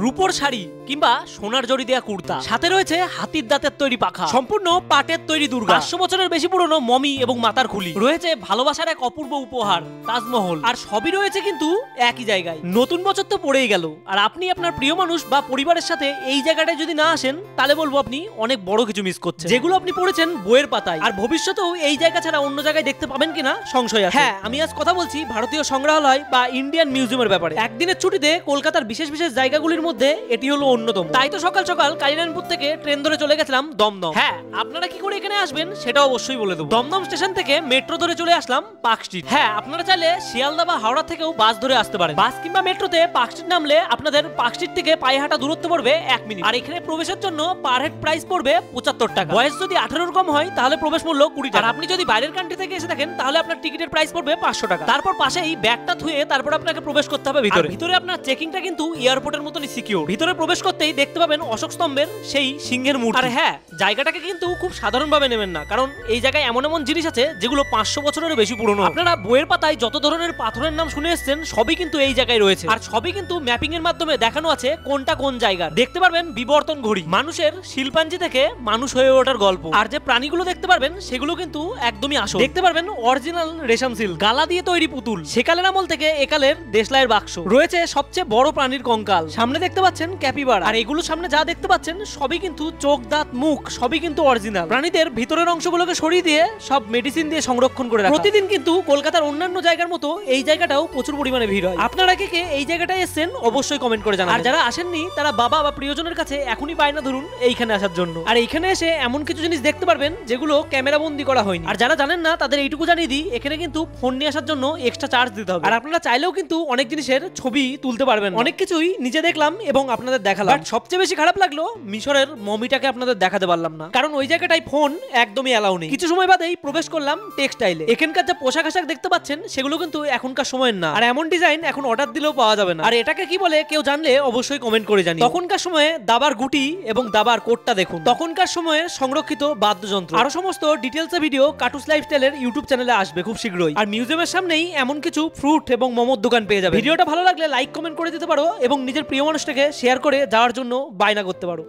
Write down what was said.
রূপোর শাড়ি কিংবা সোনার জড়ি দেয়া কুর্তা, সাথে রয়েছে হাতির দাঁতের তৈরি পাখা, সম্পূর্ণ পাটের তৈরি দুর্গা, 500 বছরের বেশি পুরনো মমি এবং মাতার খুলি, রয়েছে ভালোবাসার এক অপূর্ব উপহার তাজমহল। আর সবই রয়েছে কিন্তু একই জায়গায়। নতুন বছর তো পড়েই গেল, আর আপনি আপনার প্রিয় মানুষ বা পরিবারের সাথে এই জায়গাটায় যদি না আসেন তাহলে বলবো আপনি অনেক বড় কিছু মিস করছেন, যেগুলো আপনি পড়েছেন বইয়ের পাতায়। আর ভবিষ্যতেও এই জায়গা ছাড়া অন্য জায়গায় দেখতে পাবেন কিনা সংশয় আছে। হ্যাঁ, আমি আজ কথা বলছি ভারতীয় সংগ্রহালয় বা ইন্ডিয়ান মিউজিয়ামের ব্যাপারে। একদিনের ছুটিতে কলকাতার বিশেষ বিশেষ জায়গাগুলির মধ্যে এটি হলো অন্যতম। তাই তো সকাল সকাল কালিনারায়ণপুর থেকে ট্রেন ধরে চলে গেছিলাম দমদম। হ্যাঁ, আপনারা কি করে এখানে আসবেন সেটা অবশ্যই বলে দেবো। দমদম স্টেশন থেকে মেট্রো ধরে চলে আসলাম পার্ক স্ট্রিট। হ্যাঁ, আপনারা চাইলে শিয়ালদা বা হাওড়া থেকেও বাস ধরে আসতে পারেন। বাস কিংবা মেট্রোতে পার্ক স্ট্রিট নামলে আপনাদের পার্ক স্ট্রিট থেকে পায়ে হাঁটা দূরত্ব পড়বে 1 মিনিট। আর এখানে প্রবেশের জন্য পার হেড প্রাইস পড়বে 75 টাকা। বয়স যদি 18 কম হয় তাহলে প্রবেশ মূল্য 20 টাকা। আর আপনি যদি বাইরের কান্ট্রি থেকে এসে থাকেন তাহলে আপনার টিকিটের প্রাইস পড়বে 500 টাকা। তারপর পাশেই ব্যাগটা ধুয়ে তারপর আপনাকে প্রবেশ করতে হবে ভিতরে। ভিতরে আপনার চেকিংটা কিন্তু এয়ারপোর্টের মতনই সিকিউর। ভিতরে প্রবেশ করতেই দেখতে পাবেন অশোক স্তম্ভের সেই সিংহের মূর্তি। আর হ্যাঁ, জায়গাটাকে কিন্তু খুব সাধারণভাবে নেবেন না, কারণ এই জায়গায় এমন এমন জিনিস আছে যেগুলো 500 বছরেরও বেশি পুরনো। আপনারা বইয়ের পাতায় যত ধরনের পাথরের নাম শুনে এসেছেন সবই কিন্তু এই জায়গায় রয়েছে। আর সবই কিন্তু ম্যাপিং এর মাধ্যমে দেখানো আছে কোনটা কোন জায়গা। দেখতে পারবেন বিবর্তন ঘড়ি, মানুষের শিল্পাঞ্জি থেকে মানুষ হয়ে ওঠার গল্প। আর যে প্রাণীগুলো দেখতে পারবেন সেগুলো কিন্তু একদমই আসল। দেখতে পারবেন অরিজিনাল রেশম সিল্ক, গালা দিয়ে তৈরি পুতুল, সেকালের আমল থেকে একালের দেশলাইয়ের বাক্স, রয়েছে সবচেয়ে বড় প্রাণীর কঙ্কাল, সামনে দেখতে পাচ্ছেন ক্যাপিবারা। আর এগুলো সামনে যা দেখতে পাচ্ছেন সবই কিন্তু চোখ, দাঁত, মুখ সবই কিন্তু অরিজিনাল। প্রাণীদের ভিতরের অংশগুলোকে সরিয়ে দিয়ে সব মেডিসিন দিয়ে সংরক্ষণ করে রাখা। প্রতিদিন কিন্তু কলকাতার অন্যান্য জায়গার মতো এই জায়গাটাও প্রচুর পরিমাণে ভিড় হয়। আপনারা কে কে এই জায়গাটায় এসেছেন অবশ্যই কমেন্ট করে জানাবেন। আর যারা আসেননি তারা বাবা বা প্রিয়জনের কাছে এখনই বায়না ধরুন এইখানে আসার জন্য। আর এইখানে এসে এমন কিছু জিনিস দেখতে পারবেন যেগুলো ক্যামেরা বন্দি করা হয়নি। আর যারা জানেন না তাদের এইটুকু জানিয়ে দিই, এখানে কিন্তু ফোন নিয়ে আসার জন্য এক্সট্রা চার্জ দিতে হবে। আর আপনারা চাইলেও কিন্তু অনেক জিনিসের ছবি তুলতে পারবেন। অনেক কিছুই নিজে দেখলাম এবং আপনাদের দেখালাম। বাট সবচেয়ে বেশি খারাপ লাগলো মিশরের মমিটাকে আপনাদের দেখাতে পারলাম না, কারণ ওই জায়গাটাই ফোন একদমই অ্যালাউ নেই। কিছু সময় বাদেই প্রবেশ করলাম টেক্সটাইলে। এখানকার যা পোশাক আশাক দেখতে পাচ্ছেন সেগুলো কিন্তু এখনকার সময়ের না। আর এমন ডিজাইন এখন অর্ডার দিলেও পাওয়া যাবে না। আর এটাকে কি বলে কেউ জানলে অবশ্যই কমেন্ট করে জানি। তখনকার সময়ে দাবার গুটি এবং দাবার কোটটা দেখুন। তখনকার সময়ে সংরক্ষিত বাদ্যযন্ত্র, আরো সমস্ত ডিটেলসে ভিডিও কাটুস লাইফস্টাইলের ইউটিউব চ্যানেলে আসবে খুব শীঘ্রই। আর মিউজিয়ামের সামনেই এমন কিছু ফ্রুট এবং মোমোর দোকান পেয়ে যাবে। ভিডিওটা ভালো লাগলে লাইক কমেন্ট করে দিতে পারো এবং নিজের প্রিয় মানুষটাকে শেয়ার করে যাওয়ার জন্য বায়না করতে পারো।